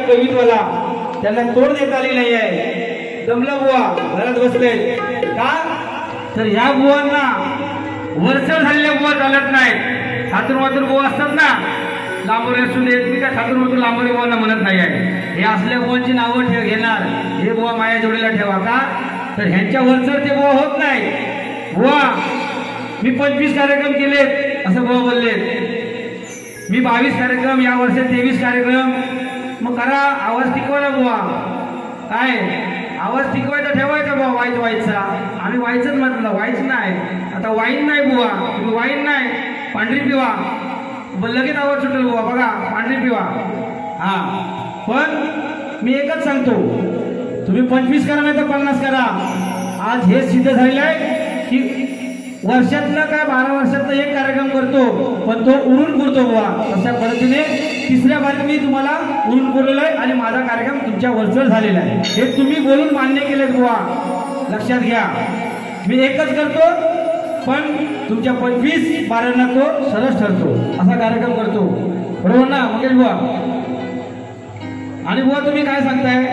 कवित्वाला त्यांना तोड देता आली नाही आहे. दमलं बुवा घरात बसले का तर ह्या बुवांना वरचढ झालेल्या बुवा चालत नाहीत. हातून बुवा असतात ना लांबोरे असून देत मी काय हातून लांबोरे बुवांना म्हणत नाही आहे. हे असल्या बुवांची नावं घेणार हे बुवा माया जोडीला ठेवा का तर ह्यांच्या वरचढ ते बुवा होत नाही. बुवा मी 25 कार्यक्रम केलेत असं बुवा बोलले. मी 22 कार्यक्रम या वर्षात 23 कार्यक्रम मग करा आवाज टिकवायला बुवा काय आवाज टिकवायचा ठेवायचा बुवा व्हायचा आम्ही व्हायचंच म्हटलं व्हायचं नाही. आता वाईन नाही बुवा तुम्ही वाईन नाही पांढरी पिवा लगेच आवाज सुटेल बुवा बघा पांढरी पिवा. हा पण मी एकच सांगतो तुम्ही 25 करा नाही तर 50 करा. आज हे सिद्ध झालेलं आहे की वर्षातनं काय 12 वर्षातनं एक कार्यक्रम करतो पण तो उडून पुरतो बुवा. तशा पद्धतीने तिसऱ्या बारीत मी तुम्हाला उडून पुरलेलं आहे आणि माझा कार्यक्रम तुमच्या वरचढ झालेला आहे. हे तुम्ही बोलून मान्य केलेत बुवा लक्षात घ्या. मी एकच करतो पण तुमच्या 25 बारांना तो सरस ठरतो असा कार्यक्रम करतो बरोबर ना मुकेश बुवा. आणि बुवा तुम्ही काय सांगताय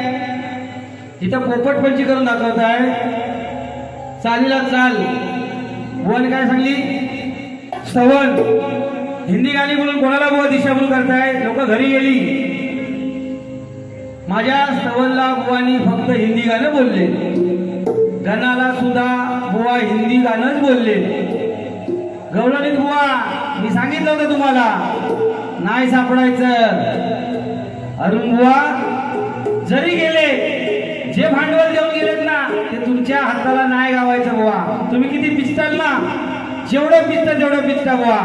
इथं पोपटपंची करून दाखवताय चालीला चाल. बुवाने काय सांगली श्रवण हिंदी गाणी बोलून कोणाला बुवा दिशाभूल करताय. लोक घरी गेली माझ्या श्रवणला बुवानी फक्त हिंदी गाणं बोलले. गणाला सुद्धा बुवा हिंदी गाणंच बोलले. गवळणीत बुवा मी सांगितलं होतं तुम्हाला नाही सापडायचं. अरुण बुवा जरी गेले जे भांडवल देऊन गेलेत ना ते तुमच्या हाताला नाही गावायचं बुवा. तुम्ही किती पिचताल ना जेवढं पिचता तेवढं पिचता बुवा.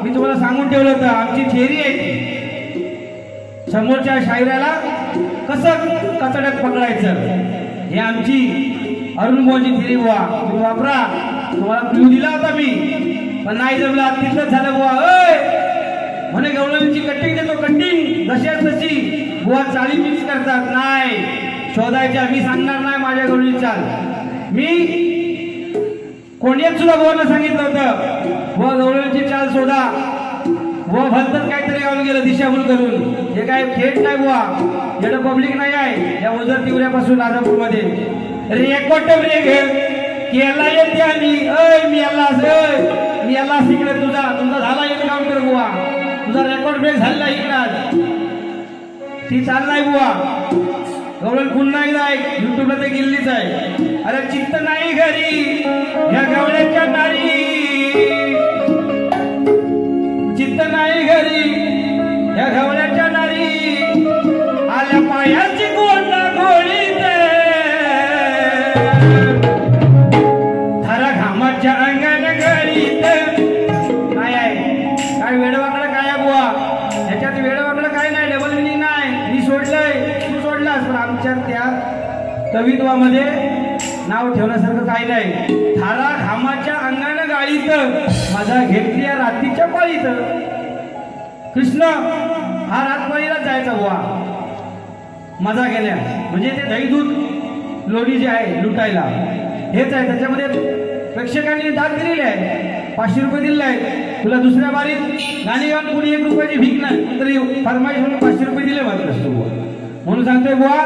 मी तुम्हाला सांगून ठेवलं होतं आमची थेअरी आहे समोरच्या शायराला कसं कचड्यात पकडायचं हे आमची अरुण बुवाची थेअरी बुवा. तुम्ही वापरा तुम्हाला क्लू दिला होता मी पण नाही जमला तिथंच झालं बुवा. म्हणे गवळणीची कटिंग देतो कटिंग जशाच तशी बुवा चाली मिक्स करतात नाही शोधायच्या. मी सांगणार नाही माझ्या गवळणीची चाल. मी कोणीच सुद्धा बुवांना सांगितलं होतं बुवा गवळणीची चाल शोधा. बुवा भलतच काहीतरी गावून गेलं दिशाभूल करून. हे काय खेळ नाही बुवा एवढं पब्लिक नाही आहे या उजर तिवऱ्यापासून राजापूर मध्ये. रेकॉर्ड ब्रेक केला येते आणि मी याला शिकले तुझा झाला एन्काउंटर बुवा. तुझा रेकॉर्ड ब्रेक झाला इकडं ती चाल नाही बुवा. गवळण पुन्हा एकदा युट्यूबला ते गेलीच आहे. अरे चित्त नाही घरी या गवळ्याच्या नारी चित्त नाही घरी या गवळ्याच्या नारी आल्या पायाची गोंडा गोळीत धरा घामाच्या अंगाने गळीत. काय आहे काय वेडवाकडं काय आहे बुवा ह्याच्यात वेडवाकडं काय नाही डबल मिनिंग नाही. मी सोडलंय तू सोडलास पण आमच्या त्या कवित्वामध्ये नाव ठेवण्यासारखं काही नाही. थारा घामाच्या अंगानं गाळीत माझा घेतली रात्रीच्या पाळीत. कृष्ण हा रातपाळीला जायचा बुवा मजा गेल्या म्हणजे ते दही दूध लोणी जे आहे लुटायला हेच आहे. त्याच्यामध्ये प्रेक्षकांनी दाद दिलेले आहे 500 रुपये दिलेले आहेत. तुला दुसऱ्या बारीत गाणी गाऊन कुणी 1 रुपयाची भीक नाही तरी फरमाईश म्हणून 500 रुपये दिले मात्र म्हणून सांगतोय बुवा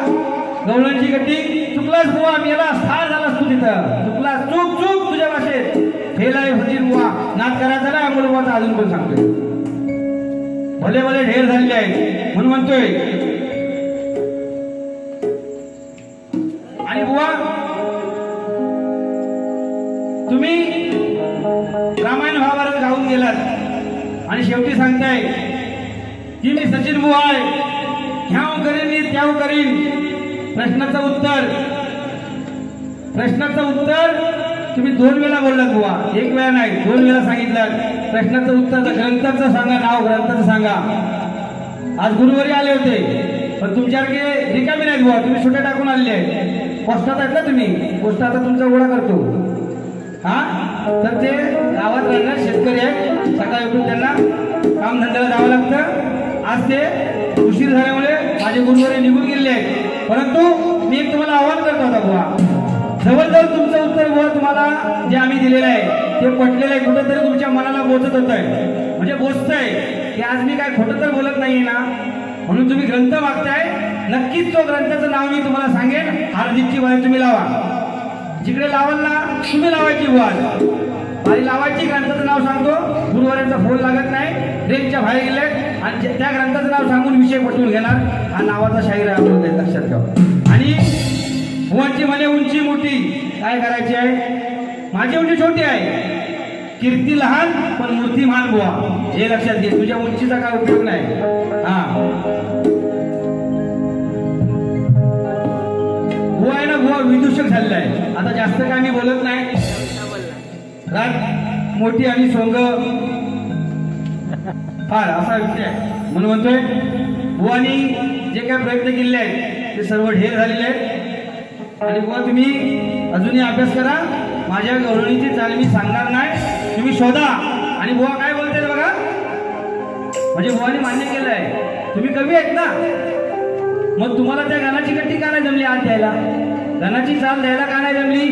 गवळणची गट्टी चुकलास बुवा मी याला स्थाळ झालास तू तिथं चुकलास चूक चूक तुझ्या भाषेत फेल आहे फजीर बुवा. नाद करायचा ना अमोल बुवाचा अजून पण सांगतोय भले भले ढेर झालेले आहेत म्हणून म्हणतोय. आणि बुवा तुम्ही रामायण महाभारत गाऊन गेलात आणि शेवटी सांगताय की मी सचिन बुवा आहे ह्याव करीन त्याव करीन. प्रश्नाचं उत्तर तुम्ही 2 वेळा बोललात बुवा 1 वेळा नाही 2 वेळा सांगितलं. प्रश्नाचं उत्तर ग्रंथाचं सांगा नाव ग्रंथाचं सांगा. आज गुरुवारी आले होते पण तुमच्यासारखे रिकामी नाहीत बुवा. तुम्ही सुट्या टाकून आलेले आहेत पोस्टात आहेत ना तुम्ही पोस्टात तुमचा गोळा करतो हा तर ते गावात राहणार शेतकरी आहेत सकाळी उठून त्यांना कामधंद्याला जावं लागतं. आज ते उशीर झाल्यामुळे माझे गुरुवारी निघून गेले आहेत. परंतु मी एक तुम्हाला आवाहन करतो होता बुवा जवळजवळ तुमचं उत्तर बुवा तुम्हाला जे आम्ही दिलेलं आहे ते पटलेलं आहे कुठेतरी तुमच्या मनाला बोचत होत आहे म्हणजे बोचतंय की आज मी काय खोटं तर बोलत नाहीये ना म्हणून तुम्ही ग्रंथ मागताय नक्कीच तो ग्रंथाचं नाव मी तुम्हाला सांगेन. हार्दिकची बाई तुम्ही लावा, जिकडे लावाल ना तुम्ही लावायची बुवा. बाई लावायची, ग्रंथाचं नाव सांगतो. गुरुवारांचा फोन लागत नाही, रेंजच्या बाहेर गेले आणि त्या ग्रंथाचं नाव सांगून विषय पटवून घेणार. हा नावाचा शाहीर आहे आपण लक्षात ठेवा. आणि बुवांची म्हणे उंची मोठी, काय करायची आहे? माझी उंची छोटी आहे, कीर्ती लहान पण मूर्ती महान बुवा, हे लक्षात घे. तुझ्या उंचीचा काय उपयोग नाही. हा बुवा आहे ना, बुवा विदूषक झालेला आहे. आता जास्त काय मी बोलत नाही. रात मोठी आणि सोंग फार असा विषय आहे. म्हणून म्हणतोय बुवानी जे काय प्रयत्न केले आहेत ते सर्व ढेर झालेले आहेत. आणि बुवा तुम्ही अजूनही अभ्यास करा. माझ्या गवळणीची चाल मी सांगणार नाही, तुम्ही शोधा. आणि बुवा काय बोलते बघा, म्हणजे बुवानी मान्य केलं आहे तुम्ही कवी आहेत ना, मग तुम्हाला त्या गाण्याची गट्टी का नाही जमली आज द्यायला, गाण्याची चाल द्यायला का नाही जमली?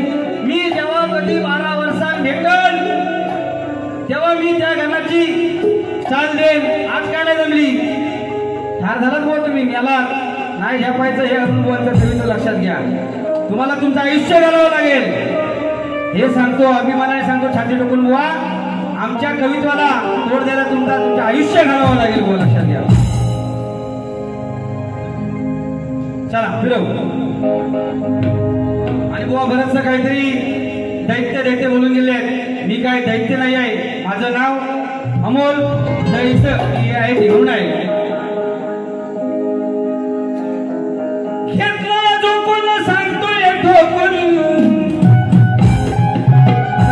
मी जेव्हा कधी 12 वर्षात भेटल तेव्हा मी त्या गाण्याची चाल देईन, आज का नाही जमली? ठार झालाच बुवा तुम्ही, याला नाही झेपायचं हे अजून बुवांचं कविता लक्षात घ्या. तुम्हाला तुमचं आयुष्य घालावं लागेल हे सांगतो, अभिमानाने सांगतो छाती टोकून. बुवा आमच्या कवित्वाला तोड द्यायला तुमचं आयुष्य घालावं लागेल बुवा, लक्षात घ्या. चला फिरव. आणि बुवा बरंचसं काहीतरी दैत्य बोलून गेले आहेत. मी काय दैत्य नाही आहे, माझं नाव अमोल दैत्य आहे, ठेवून आहे. घेतला जो कोण सांगतोय ठोकून,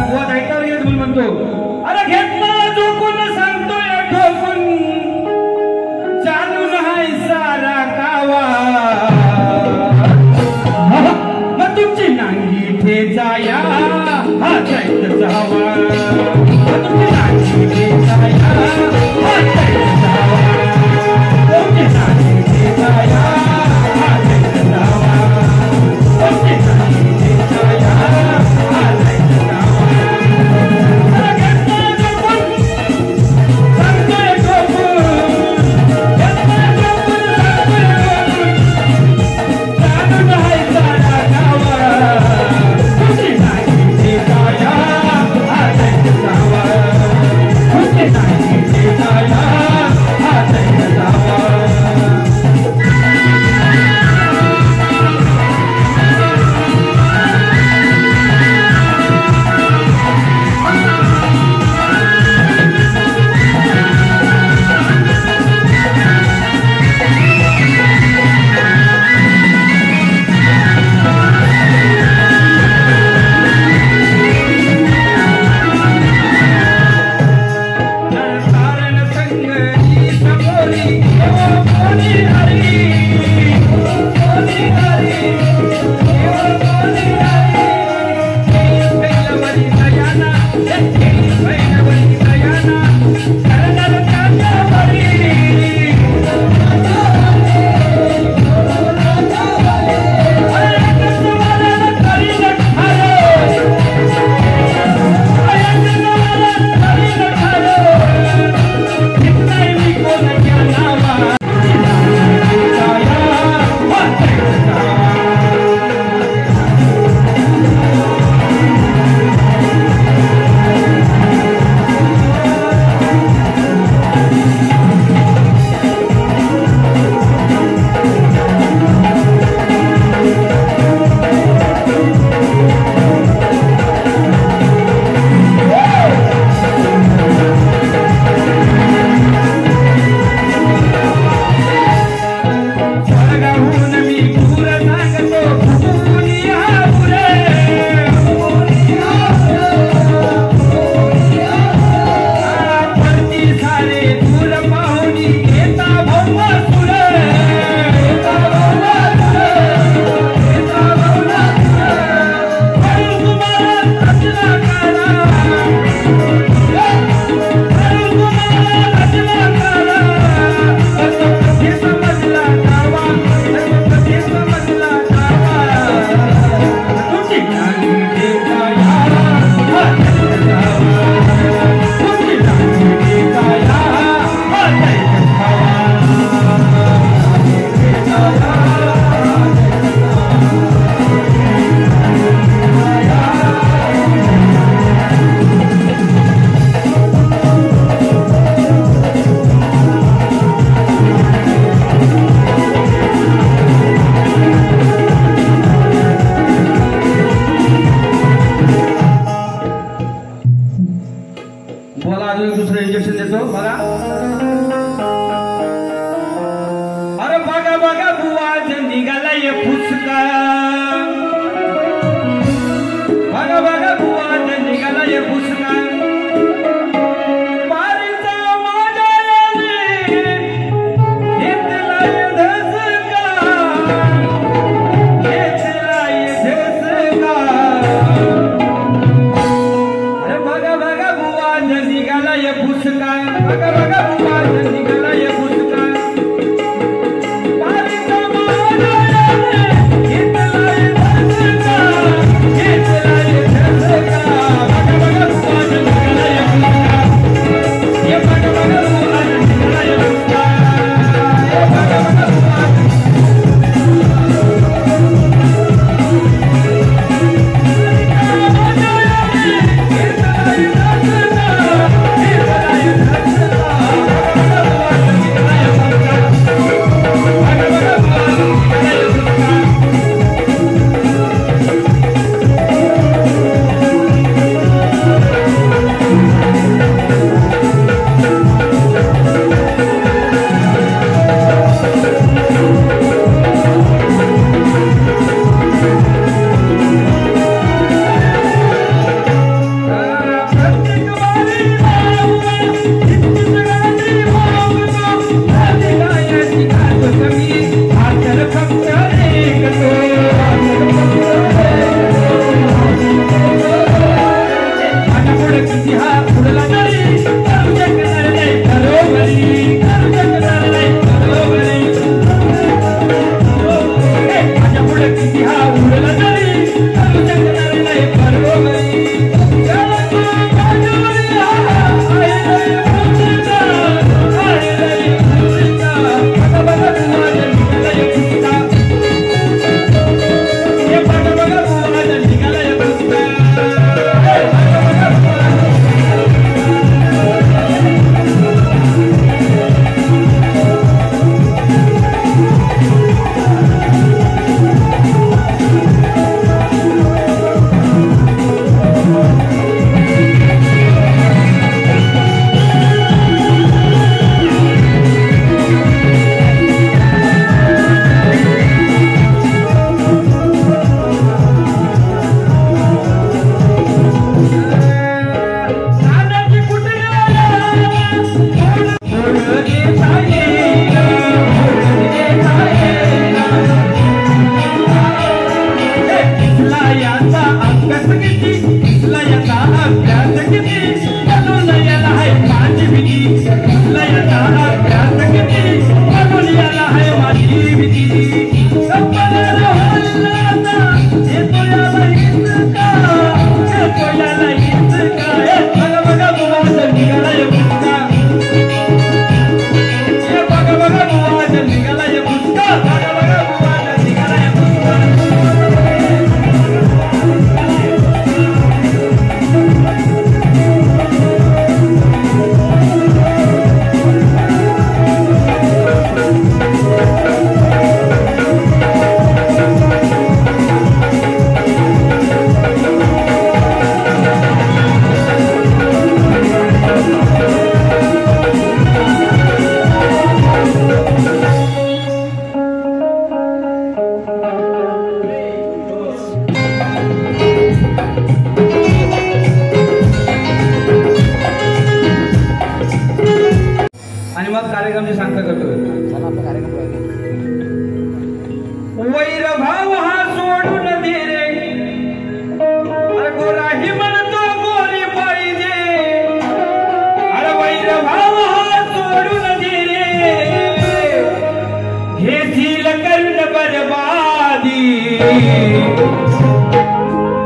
बुवा दैत्यावर गेले म्हणून म्हणतो, अरे घेतला जो कोण सांगतोय ठोकून, चालून हाय सारा कावा, मग तुमची नांगी ठेचाया हा दैत्य जावा, तुमची नांगी ठेचाया हा दैत्य जावा, तुमची नांगी ठेचाया हा दैत्य जावा.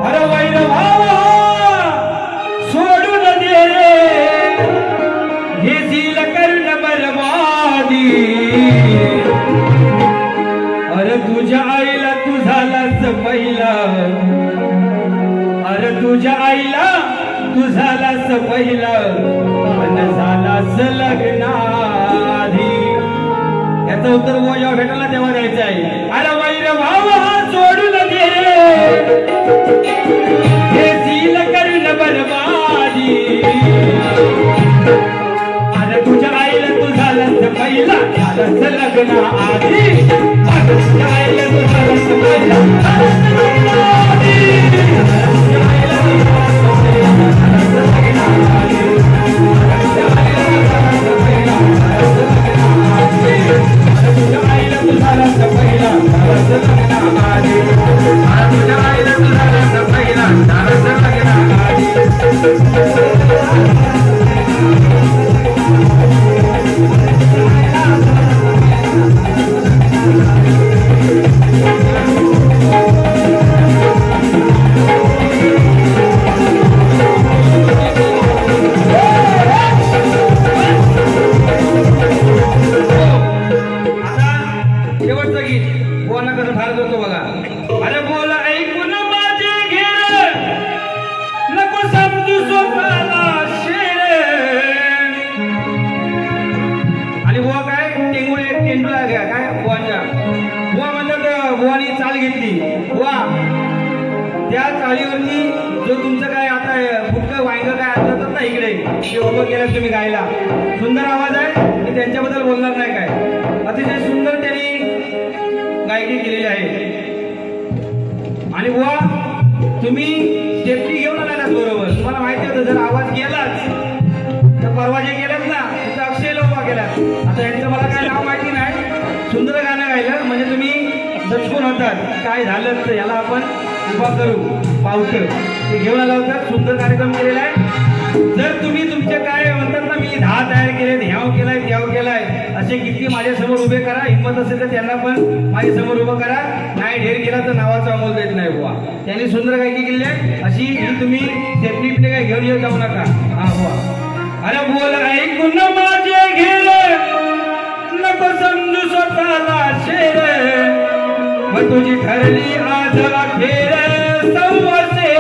अरे वैर भावा सोडून दे रे घेशील कर्ण बरबादी अरे तुझ्या आईला तू झालास पहिला अरे तुझ्या आईला तू झालास पहिला आणि झालास लग्नाधी याचं उत्तर वो जेव्हा भेटायला तेव्हा द्यायचं आहे अरे वैर भावा सोडून दे घेशील कर्ण बरबादी अरे तुझ्या आईला तू झालास पहिला झालास लग्न आधी तुझ्या आईला तू झालास पहिला झालास लग्न आधी तुझ्या आईला तू झालास पहिला झालास लग्न आधी तुझ्या आईला तू झालास पहिला झालास लग्न आधी तुझ्या आईला तू झालास पहिला झालास लग्न आधी शेवटचं गीत बोला कसं फारच होतो बघा अरे बोला ऐकून माझे घेर नको समजू स्वतःला शेर आणि बुवा काय टेंडुळा घ्या काय बुवांच्या बुवा म्हणतात बुवानी चाल घेतली बुवा त्या चालीवरती जो तुमचं काय आता फुटकं वांग काय असलं ना इकडे ते उभं केलं तुम्ही गायला सुंदर आवाज आहे मी त्यांच्याबद्दल बोलणार नाही काय अतिशय सुंदर त्यांनी गायकी केलेली आहे आणि बुवा तुम्ही सेफ्टी घेऊन आला ना बरोबर तुम्हाला माहिती होतं जर आवाज गेलाच तर परवा जे गेलात ना तिथं अक्षय लोबा गेलात आता यांचं मला काय नाव माहिती नाही सुंदर गाणं गायलं म्हणजे तुम्ही दचकून होतात काय झालं तर याला आपण उभा करू पावतं ते घेऊन आला होता सुंदर कार्यक्रम केलेला आहे जर तुम्ही तुमचे काय म्हणतात ना मी 10 तयार केले ह्याव केलाय त्याव केलाय असे किती माझ्यासमोर उभे करा हिंमत असेल तर त्यांना पण माझ्यासमोर उभं करा नाही ढेर केला तर नावाचा अमोल देत नाही बुवा त्यांनी सुंदर गायकी केली आहे अशी ही तुम्ही सेफ्टी पिढे काय घेऊन येऊ जाऊ नका हा बुवा अरे बोल ऐकून माझे घेले नको समजू स्वतःला शेर मग तुझी ठरली आज अखेर सव्वाशे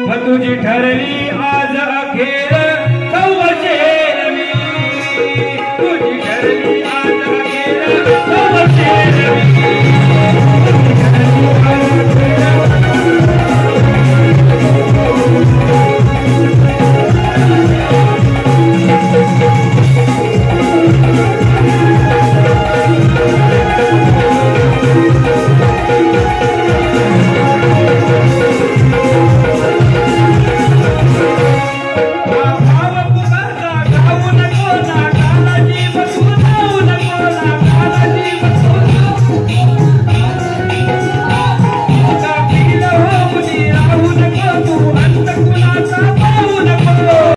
मग तुझी ठरली आज अखेर सव्वाशे तुझी ठरली आज अखेर सव्वाशे